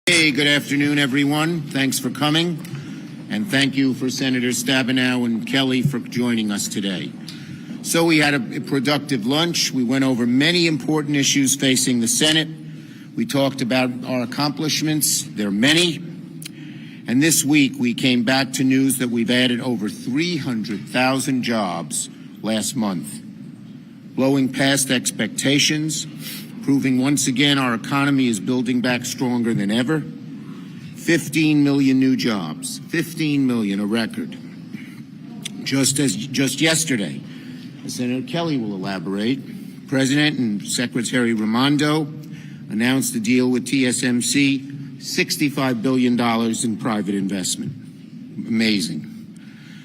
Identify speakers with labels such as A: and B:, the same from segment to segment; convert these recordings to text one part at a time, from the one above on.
A: Hey, good afternoon, everyone. Thanks for coming. And thank you for Senators Stabenow and Kelly for joining us today. So we had a productive lunch. We went over many important issues facing the Senate. We talked about our accomplishments. There are many. And this week, we came back to news that we've added over 300,000 jobs last month, blowing past expectations, proving once again our economy is building back stronger than ever. 15 million new jobs, 15 million, a record. Just yesterday, as Senator Kelly will elaborate, President and Secretary Raimondo announced a deal with TSMC, $65 billion in private investment. Amazing.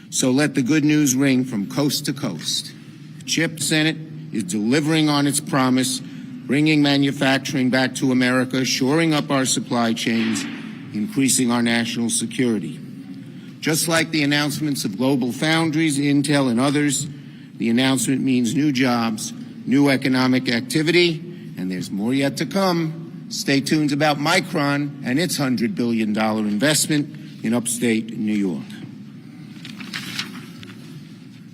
A: So let the good news ring from coast to coast. The CHIP Senate is delivering on its promise, bringing manufacturing back to America, shoring up our supply chains, increasing our national security. Just like the announcements of global foundries, Intel, and others, the announcement means new jobs, new economic activity, and there's more yet to come. Stay tuned about Micron and its $100 billion investment in upstate New York.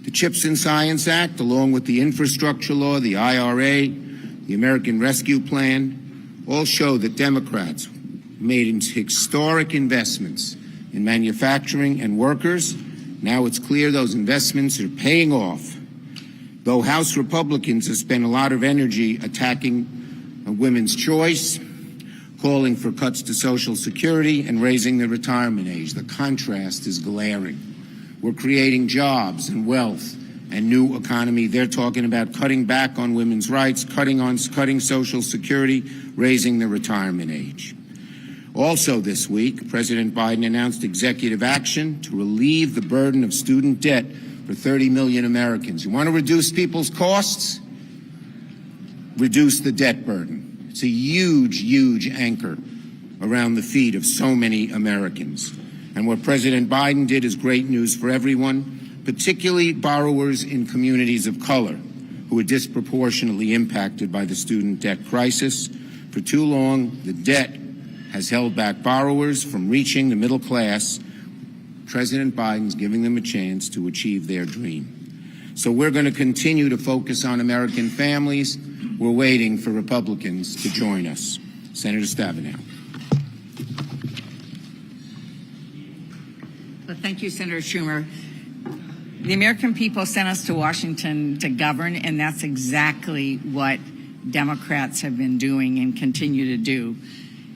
A: The CHIPS and Science Act, along with the infrastructure law, the IRA, the American Rescue Plan, all show that Democrats made historic investments in manufacturing and workers. Now it's clear those investments are paying off. Though House Republicans have spent a lot of energy attacking women's choice, calling for cuts to Social Security and raising the retirement age, the contrast is glaring. We're creating jobs and wealth and new economy. They're talking about cutting back on women's rights, cutting Social Security, raising the retirement age. Also this week, President Biden announced executive action to relieve the burden of student debt for 30 million Americans. You want to reduce people's costs? Reduce the debt burden. It's a huge, huge anchor around the feet of so many Americans. And what President Biden did is great news for everyone, particularly borrowers in communities of color who are disproportionately impacted by the student debt crisis. For too long, the debt has held back borrowers from reaching the middle class. President Biden's giving them a chance to achieve their dream. So we're going to continue to focus on American families. We're waiting for Republicans to join us. Senator Stabenow.
B: Well, thank you, Senator Schumer. The American people sent us to Washington to govern, and that's exactly what Democrats have been doing and continue to do.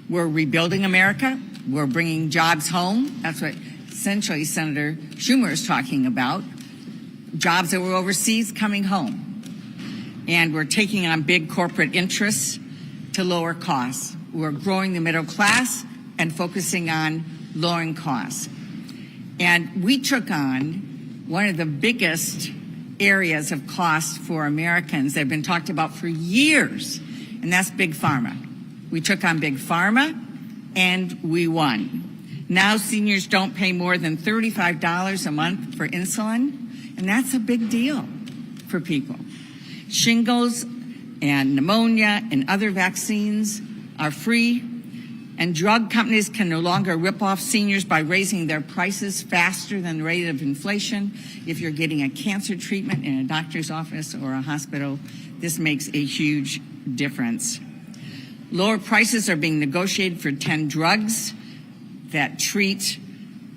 B: We're rebuilding America. We're bringing jobs home. That's what essentially Senator Schumer is talking about. Jobs that were overseas coming home. And we're taking on big corporate interests to lower costs. We're growing the middle class and focusing on lowering costs. And we took on one of the biggest areas of cost for Americans that have been talked about for years, and that's Big Pharma. We took on Big Pharma, and we won. Now seniors don't pay more than $35 a month for insulin, and that's a big deal for people. Shingles and pneumonia and other vaccines are free, and drug companies can no longer rip off seniors by raising their prices faster than the rate of inflation. If you're getting a cancer treatment in a doctor's office or a hospital, this makes a huge difference. Lower prices are being negotiated for 10 drugs that treat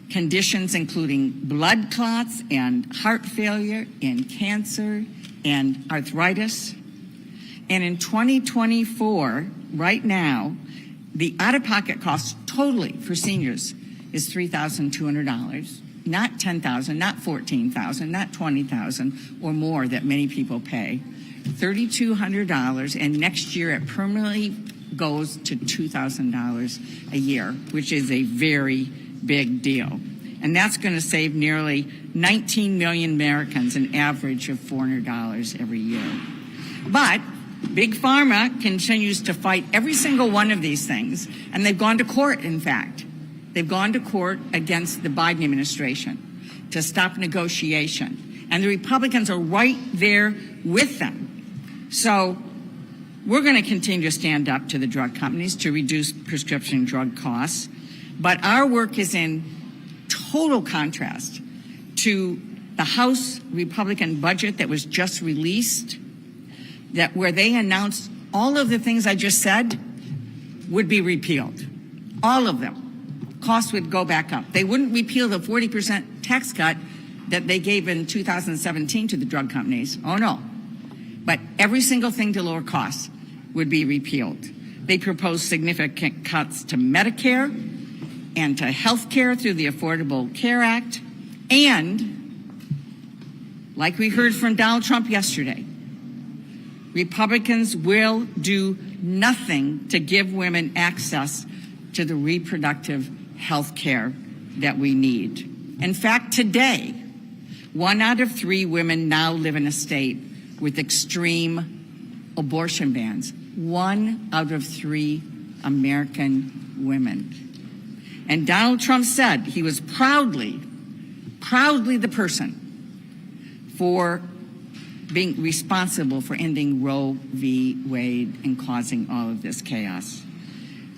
B: conditions including blood clots and heart failure and cancer and arthritis. And in 2024, right now, the out-of-pocket cost totally for seniors is $3,200, not $10,000, not $14,000, not $20,000 or more that many people pay. $3,200, and next year it permanently goes to $2,000 a year, which is a very big deal. And that's going to save nearly 19 million Americans an average of $400 every year. But Big Pharma continues to fight every single one of these things, and they've gone to court, in fact. They've gone to court against the Biden administration to stop negotiation. And the Republicans are right there with them. So We're going to continue to stand up to the drug companies to reduce prescription drug costs, but our work is in total contrast to the House Republican budget that was just released, where they announced all of the things I just said would be repealed. All of them. Costs would go back up. They wouldn't repeal the 40% tax cut that they gave in 2017 to the drug companies. Oh, no. But every single thing to lower costs would be repealed. They proposed significant cuts to Medicare and to health care through the Affordable Care Act. And, like we heard from Donald Trump yesterday, Republicans will do nothing to give women access to the reproductive health care that we need. In fact, today, 1 out of 3 women now live in a state with extreme abortion bans. 1 out of 3 American women. And Donald Trump said he was proudly the person for being responsible for ending Roe v. Wade and causing all of this chaos.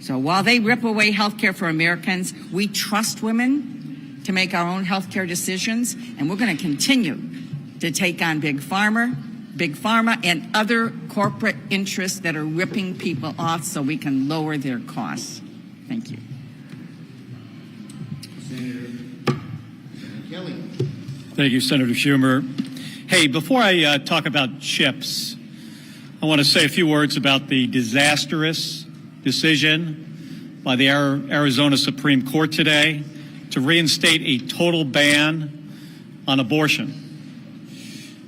B: So while they rip away health care for Americans, we trust women to make our own health care decisions, and we're going to continue to take on Big Pharma, and other corporate interests that are ripping people off so we can lower their costs. Thank you.
A: Senator Kelly.
C: Thank you, Senator Schumer. Hey, before I talk about chips, I want to say a few words about the disastrous decision by the Arizona Supreme Court today to reinstate a total ban on abortion.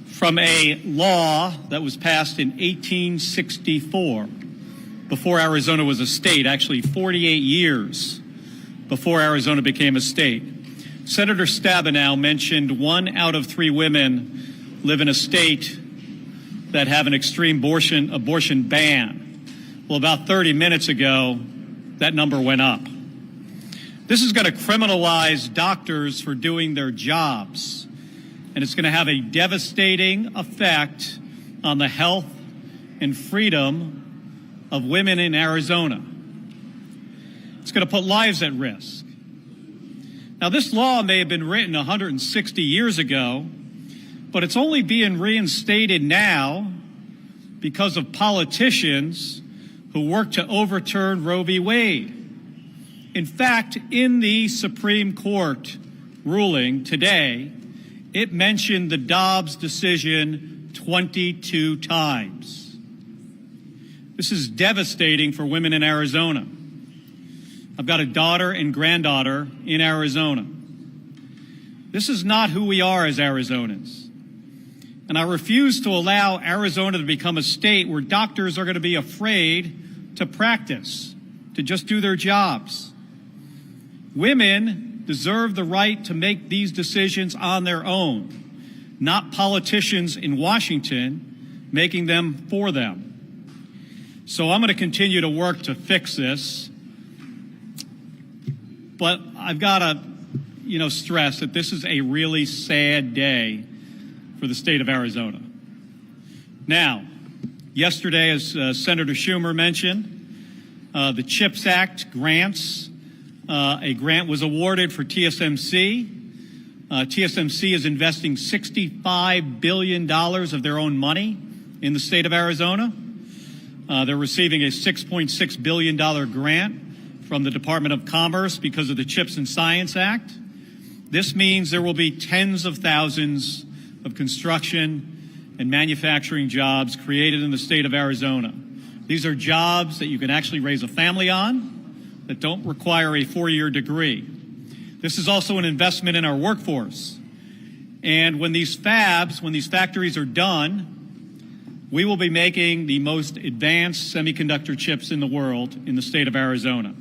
C: From a law that was passed in 1864, before Arizona was a state, actually 48 years before Arizona became a state. Senator Stabenow mentioned 1 out of 3 women live in a state that have an extreme abortion ban. Well, about 30 minutes ago, that number went up. This is going to criminalize doctors for doing their jobs, and it's going to have a devastating effect on the health and freedom of women in Arizona. It's going to put lives at risk. Now, this law may have been written 160 years ago, but it's only being reinstated now because of politicians who work to overturn Roe v. Wade. In fact, in the Supreme Court ruling today, it mentioned the Dobbs decision 22 times. This is devastating for women in Arizona. I've got a daughter and granddaughter in Arizona. This is not who we are as Arizonans. And I refuse to allow Arizona to become a state where doctors are going to be afraid to practice, to just do their jobs. Women deserve the right to make these decisions on their own, not politicians in Washington making them for them. So I'm going to continue to work to fix this. But I've got to, stress that this is a really sad day for the state of Arizona. Now, yesterday, as Senator Schumer mentioned, the CHIPS Act grants, a grant was awarded for TSMC. TSMC is investing $65 billion of their own money in the state of Arizona. They're receiving a $6.6 billion grant from the Department of Commerce because of the CHIPS and Science Act. This means there will be tens of thousands of construction and manufacturing jobs created in the state of Arizona. These are jobs that you can actually raise a family on, that don't require a 4-year degree. This is also an investment in our workforce. And when these factories are done, we will be making the most advanced semiconductor chips in the world in the state of Arizona.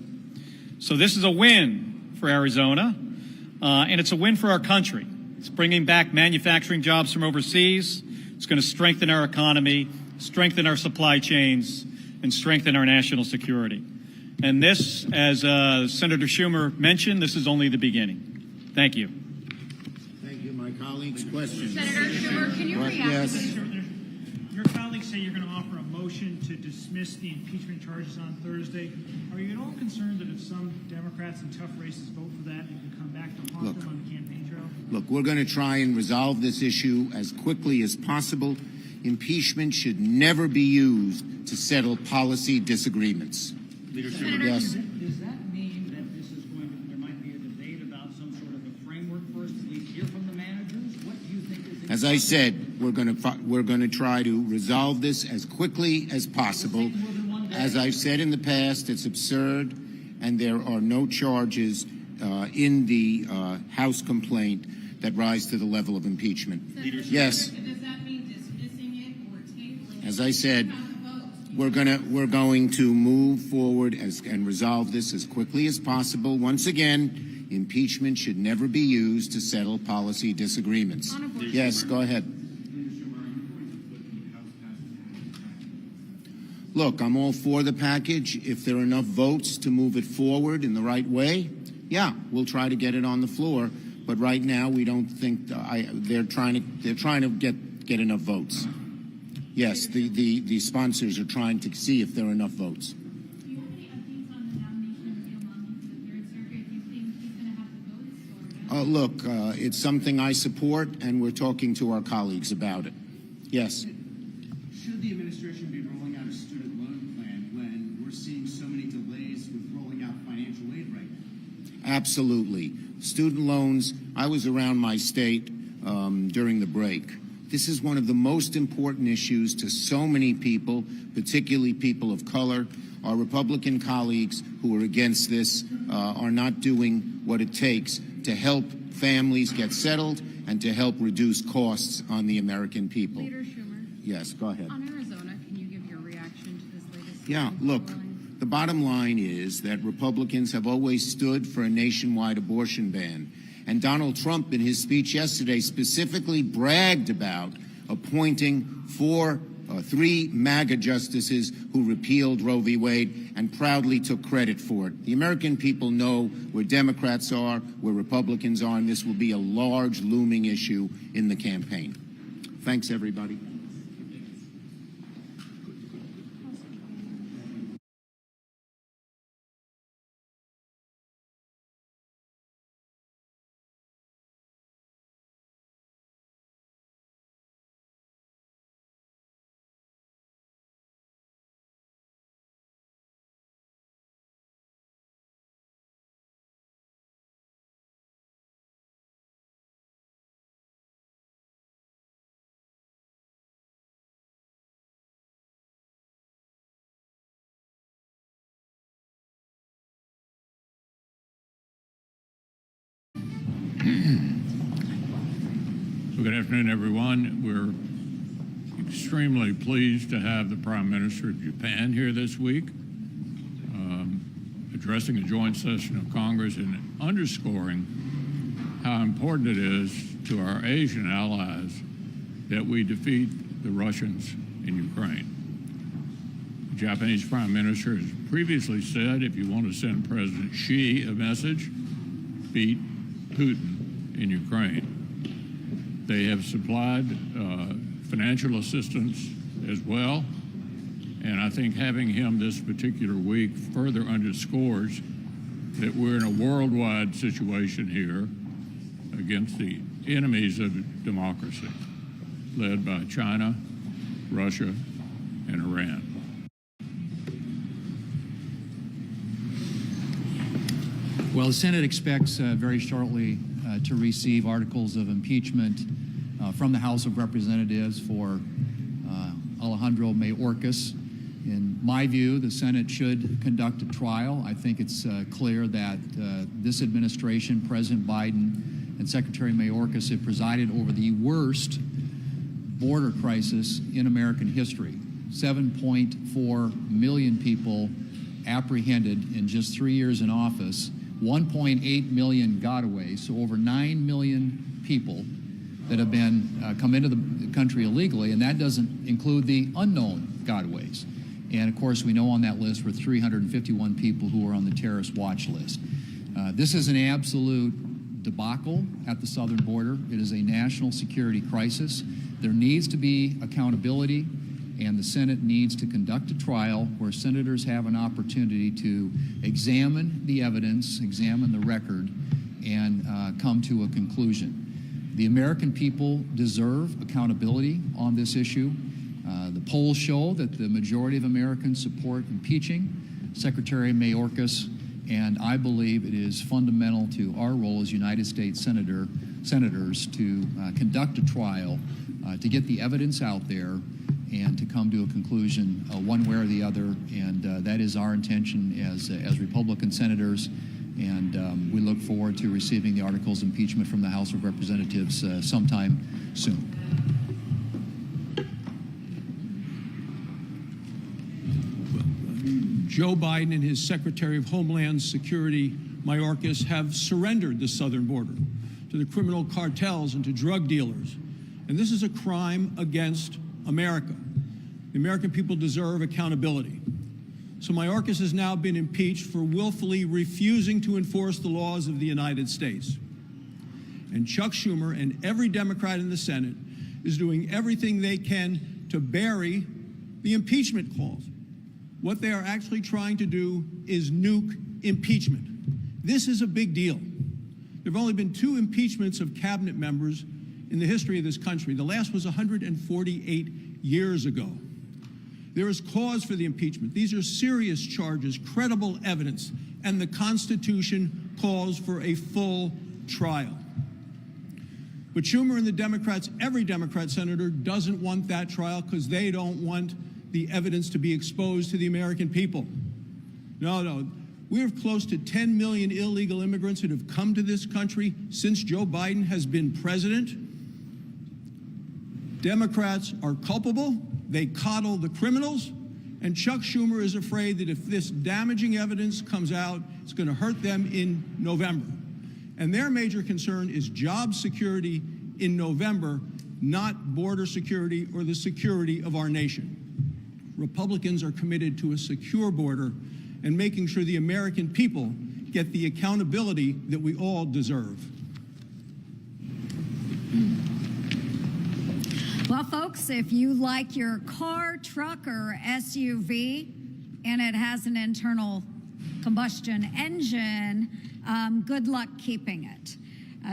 C: So this is a win for Arizona, and it's a win for our country. It's bringing back manufacturing jobs from overseas. It's going to strengthen our economy, strengthen our supply chains, and strengthen our national security. And this, as Senator Schumer mentioned, this is only the beginning. Thank you.
A: Thank you, my colleagues. Questions?
D: Senator Schumer, can you react?
A: Yes.
C: Your colleagues say you're going to offer a motion
D: motion to dismiss the impeachment charges on Thursday. Are you at all concerned that if some Democrats in tough races vote for that, it could come back to haunt them on the campaign trail?
A: Look, we're going to try and resolve this issue as quickly as possible. Impeachment should never be used to settle policy disagreements.
C: Leader
A: Yes.
E: Does that mean that this is going to, there might be a debate about some sort of a framework for us to hear from the managers? What do you think is?
A: As I said, we're going to try to resolve this as quickly as possible. As I've said in the past, it's absurd, and there are no charges in the House complaint that rise to the level of impeachment. Yes.
F: Does that mean dismissing it or tabling it?
A: As I said, we're going to move forward and resolve this as quickly as possible. Once again, impeachment should never be used to settle policy disagreements. Yes, go ahead. Look, I'm all for the package. If there are enough votes to move it forward in the right way, yeah, we'll try to get it on the floor. But right now, we don't think they're trying to get enough votes. Yes, the sponsors are trying to see if there are enough votes.
F: Do you have any updates on the nomination of Neil Mummy to the Third Circuit? Do you think he's going to have the votes? Or
A: Look, it's something I support, and we're talking to our colleagues about it. Yes.
G: Should the administration be rolling out a student loan plan when we're seeing so many delays with rolling out financial aid right now?
A: Absolutely. Student loans, I was around my state during the break. This is one of the most important issues to so many people, particularly people of color. Our Republican colleagues who are against this are not doing what it takes to help families get settled and to help reduce costs on the American people.
F: Leader Schumer,
A: Yes, go ahead.
F: on Arizona, can you give your reaction to this latest?
A: Yeah, look, the bottom line is that Republicans have always stood for a nationwide abortion ban. And Donald Trump, in his speech yesterday, specifically bragged about appointing three MAGA justices who repealed Roe v. Wade and proudly took credit for it. The American people know where Democrats are, where Republicans are, and this will be a large, looming issue in the campaign. Thanks, everybody.
H: So good afternoon, everyone. We're extremely pleased to have the Prime Minister of Japan here this week, addressing a joint session of Congress and underscoring how important it is to our Asian allies that we defeat the Russians in Ukraine. The Japanese Prime Minister has previously said, if you want to send President Xi a message, beat Putin in Ukraine. They have supplied financial assistance as well, and I think having him this particular week further underscores that we're in a worldwide situation here against the enemies of democracy, led by China, Russia, and Iran.
I: Well, the Senate expects very shortly to receive articles of impeachment from the House of Representatives for Alejandro Mayorkas. In my view, the Senate should conduct a trial. I think it's clear that this administration, President Biden and Secretary Mayorkas, have presided over the worst border crisis in American history. 7.4 million people apprehended in just 3 years in office. 1.8 million gotaways, so over 9 million people that have been come into the country illegally, and that doesn't include the unknown gotaways. And of course, we know on that list were 351 people who are on the terrorist watch list. This is an absolute debacle at the southern border. It is a national security crisis. There needs to be accountability. and the Senate needs to conduct a trial where senators have an opportunity to examine the evidence, examine the record, and come to a conclusion. The American people deserve accountability on this issue. The polls show that the majority of Americans support impeaching Secretary Mayorkas, and I believe it is fundamental to our role as United States senators to conduct a trial, to get the evidence out there, and to come to a conclusion one way or the other. And that is our intention as Republican senators. And we look forward to receiving the articles of impeachment from the House of Representatives sometime soon.
J: Joe Biden and his Secretary of Homeland Security, Mayorkas, have surrendered the southern border to the criminal cartels and to drug dealers. And this is a crime against America. The American people deserve accountability. So Mayorkas has now been impeached for willfully refusing to enforce the laws of the United States. And Chuck Schumer and every Democrat in the Senate is doing everything they can to bury the impeachment clause. What they are actually trying to do is nuke impeachment. This is a big deal. There have only been 2 impeachments of cabinet members in the history of this country. The last was 148 years ago. There is cause for the impeachment. These are serious charges, credible evidence, and the Constitution calls for a full trial. But Schumer and the Democrats, every Democrat senator, doesn't want that trial because they don't want the evidence to be exposed to the American people. No. We have close to 10 million illegal immigrants that have come to this country since Joe Biden has been president. Democrats are culpable. They coddle the criminals. And Chuck Schumer is afraid that if this damaging evidence comes out, it's going to hurt them in November. And their major concern is job security in November, not border security or the security of our nation. Republicans are committed to a secure border and making sure the American people get the accountability that we all deserve.
K: Well, folks, if you like your car, truck, or SUV and it has an internal combustion engine, good luck keeping it.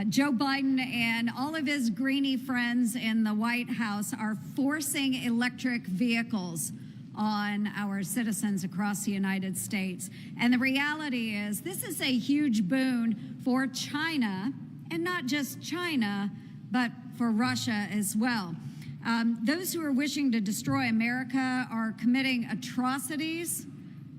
K: Joe Biden and all of his greenie friends in the White House are forcing electric vehicles on our citizens across the United States. And the reality is this is a huge boon for China, and not just China, but for Russia as well. Those who are wishing to destroy America are committing atrocities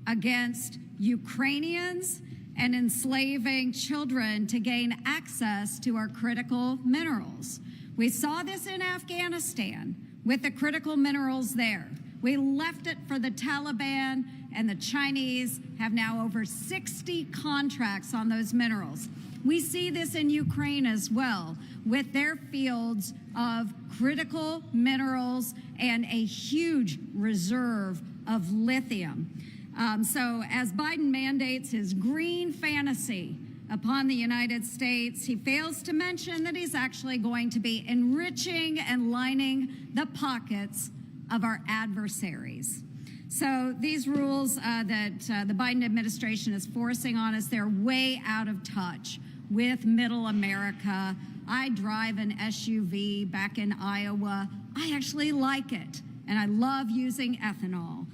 K: against Ukrainians and enslaving children to gain access to our critical minerals. We saw this in Afghanistan with the critical minerals there. We left it for the Taliban, and the Chinese have now over 60 contracts on those minerals. We see this in Ukraine as well, with their fields of critical minerals and a huge reserve of lithium. So as Biden mandates his green fantasy upon the United States, he fails to mention that he's actually going to be enriching and lining the pockets of our adversaries. So these rules that the Biden administration is forcing on us, they're way out of touch with middle America. I drive an SUV back in Iowa. I actually like it, and I love using ethanol.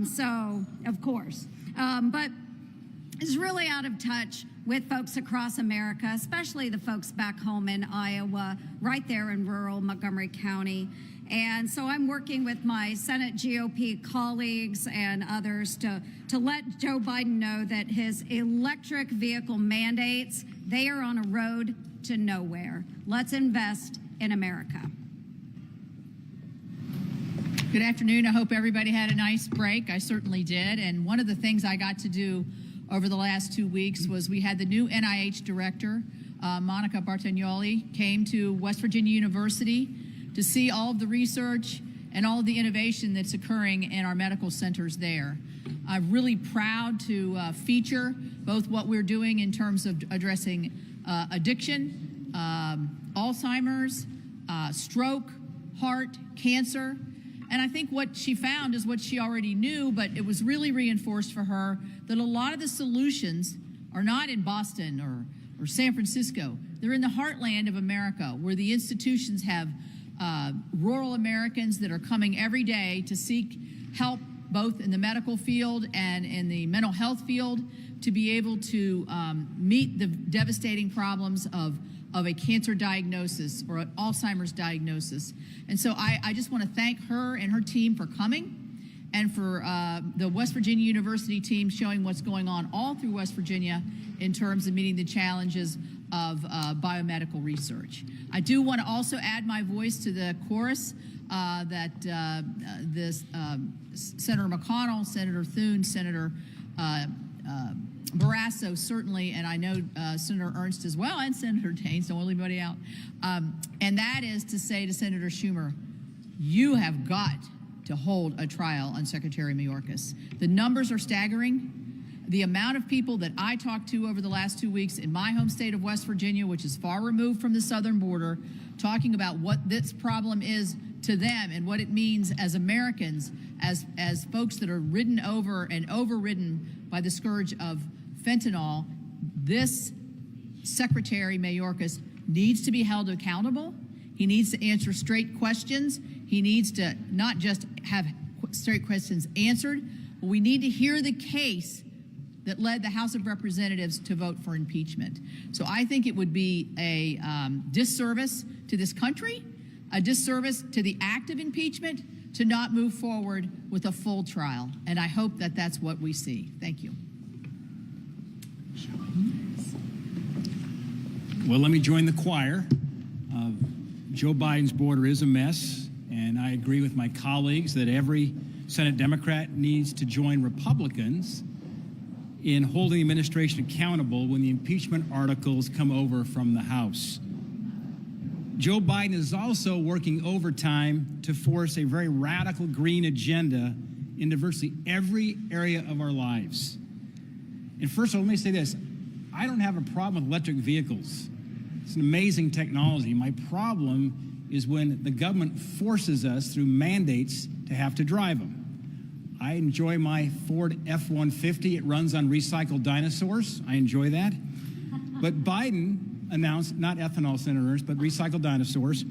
K: So, of course. But it's really out of touch with folks across America, especially the folks back home in Iowa, right there in rural Montgomery County. And so I'm working with my Senate GOP colleagues and others to let Joe Biden know that his electric vehicle mandates, they are on a road to nowhere. Let's invest in America.
L: Good afternoon. I hope everybody had a nice break. I certainly did. And one of the things I got to do over the last 2 weeks was we had the new NIH director, Monica Bartagnoli, came to West Virginia University to see all of the research and all of the innovation that's occurring in our medical centers there. I'm really proud to feature both what we're doing in terms of addressing addiction, Alzheimer's, stroke, heart, cancer, And I think what she found is what she already knew, but it was really reinforced for her that a lot of the solutions are not in Boston or San Francisco. They're in the heartland of America, where the institutions have rural Americans that are coming every day to seek help, both in the medical field and in the mental health field, to be able to meet the devastating problems of a cancer diagnosis or an Alzheimer's diagnosis. And so I just want to thank her and her team for coming, and for the West Virginia University team showing what's going on all through West Virginia in terms of meeting the challenges of biomedical research. I do want to also add my voice to the chorus that Senator McConnell, Senator Thune, Senator Barrasso certainly, and I know Senator Ernst as well, and Senator Daines, don't want to leave anybody out. And that is to say to Senator Schumer, you have got to hold a trial on Secretary Mayorkas. The numbers are staggering. The amount of people that I talked to over the last 2 weeks in my home state of West Virginia, which is far removed from the southern border, talking about what this problem is to them and what it means as Americans, as folks that are ridden over and overridden by the scourge of fentanyl. This Secretary Mayorkas needs to be held accountable. He needs to answer straight questions. He needs to not just have straight questions answered, but we need to hear the case that led the House of Representatives to vote for impeachment. So I think it would be a disservice to this country, a disservice to the act of impeachment, to not move forward with a full trial. And I hope that that's what we see. Thank you.
M: Well, let me join the choir. Joe Biden's border is a mess, and I agree with my colleagues that every Senate Democrat needs to join Republicans in holding the administration accountable when the impeachment articles come over from the House. Joe Biden is also working overtime to force a very radical green agenda into virtually every area of our lives. And first of all, let me say this. I don't have a problem with electric vehicles. It's an amazing technology. My problem is when the government forces us through mandates to have to drive them. I enjoy my Ford F-150. It runs on recycled dinosaurs. I enjoy that. But Biden announced, not ethanol, Senator Ernst, but recycled dinosaurs.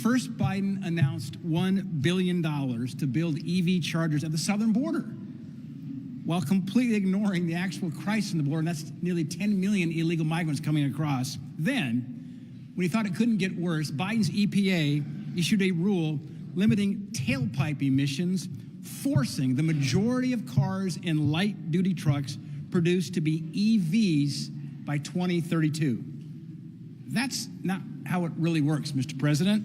M: First, Biden announced $1 billion to build EV chargers at the southern border, while completely ignoring the actual crisis in the border, and that's nearly 10 million illegal migrants coming across. Then, when he thought it couldn't get worse, Biden's EPA issued a rule limiting tailpipe emissions, forcing the majority of cars and light-duty trucks produced to be EVs by 2032. That's not how it really works, Mr. President.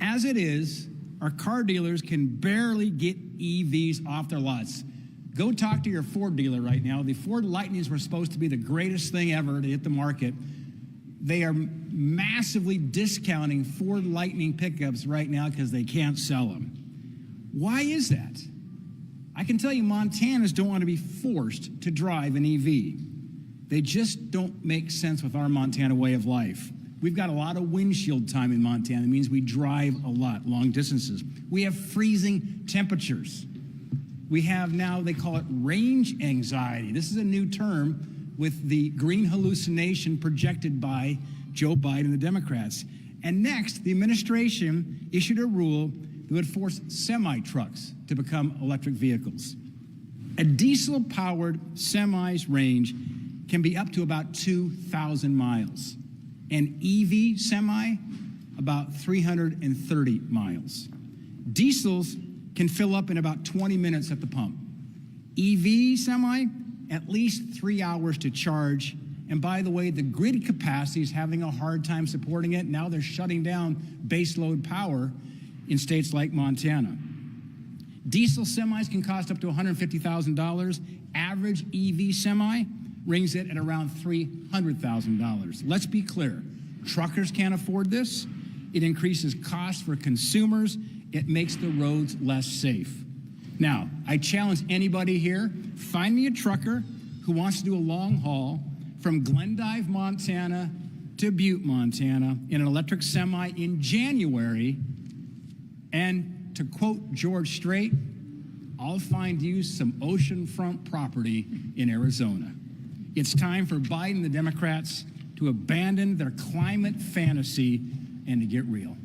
M: As it is, our car dealers can barely get EVs off their lots. Go talk to your Ford dealer right now. The Ford Lightnings were supposed to be the greatest thing ever to hit the market. They are massively discounting Ford Lightning pickups right now because they can't sell them. Why is that? I can tell you Montanans don't want to be forced to drive an EV. They just don't make sense with our Montana way of life. We've got a lot of windshield time in Montana. It means we drive a lot, long distances. We have freezing temperatures. We have now, they call it range anxiety. This is a new term with the green hallucination projected by Joe Biden and the Democrats. And next, the administration issued a rule that would force semi-trucks to become electric vehicles. A diesel-powered semi's range can be up to about 2,000 miles. An EV semi, about 330 miles. Diesels can fill up in about 20 minutes at the pump. EV semi, at least 3 hours to charge. And by the way, the grid capacity is having a hard time supporting it. Now they're shutting down baseload power in states like Montana. Diesel semis can cost up to $150,000. Average EV semi rings it at around $300,000. Let's be clear, truckers can't afford this. It increases costs for consumers. It makes the roads less safe. Now, I challenge anybody here, find me a trucker who wants to do a long haul from Glendive, Montana to Butte, Montana in an electric semi in January, and to quote George Strait, I'll find you some oceanfront property in Arizona. It's time for Biden and the Democrats to abandon their climate fantasy and to get real.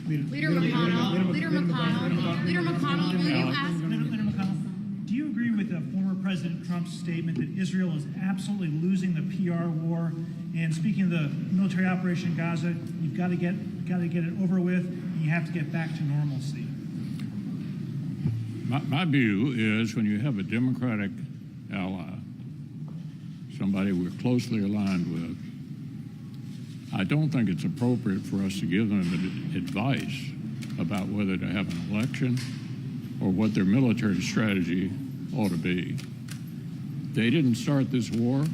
F: Leader McConnell, will you ask?
D: Leader McConnell, do you agree with former President Trump's statement that Israel is absolutely losing the PR war? And speaking of the military operation in Gaza, you've got to get it over with, and you have to get back to normalcy.
H: My view is when you have a Democratic ally, somebody we're closely aligned with, I don't think it's appropriate for us to give them advice about whether to have an election or what their military strategy ought to be. They didn't start this war,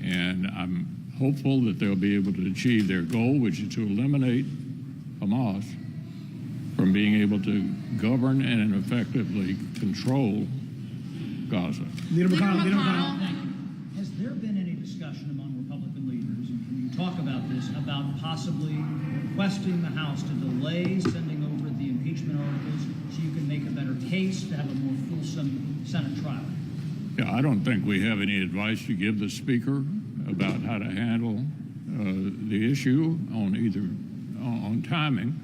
H: and I'm hopeful that they'll be able to achieve their goal, which is to eliminate Hamas from being able to govern and effectively control Gaza.
D: Leader McConnell.
E: Has there been any discussion among Republican leaders, and can you talk about this, about possibly requesting the House to delay sending over the impeachment articles so you can make a better case to have a more fulsome Senate trial?
H: Yeah, I don't think we have any advice to give the Speaker about how to handle the issue on timing.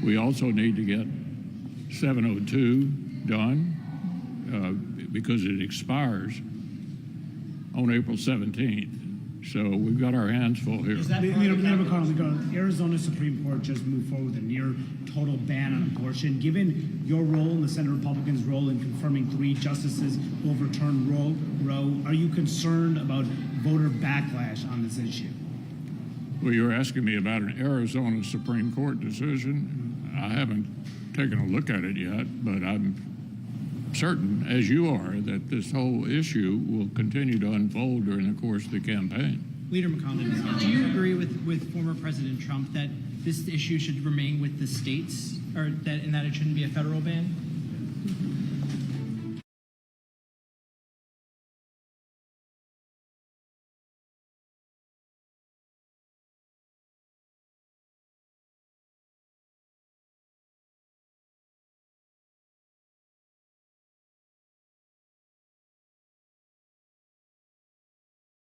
H: We also need to get 702 done because it expires on April 17th. So we've got our hands full here.
N: Leader McConnell, the Arizona Supreme Court just moved forward with a near total ban on abortion. Given your role and the Senate Republicans' role in confirming 3 justices overturned Roe, are you concerned about voter backlash on this issue?
H: Well, you're asking me about an Arizona Supreme Court decision. I haven't taken a look at it yet, but I'm certain, as you are, that this whole issue will continue to unfold during the course of the campaign.
O: Leader McConnell, do you agree with former President Trump that this issue should remain with the states, or that it shouldn't be a federal ban?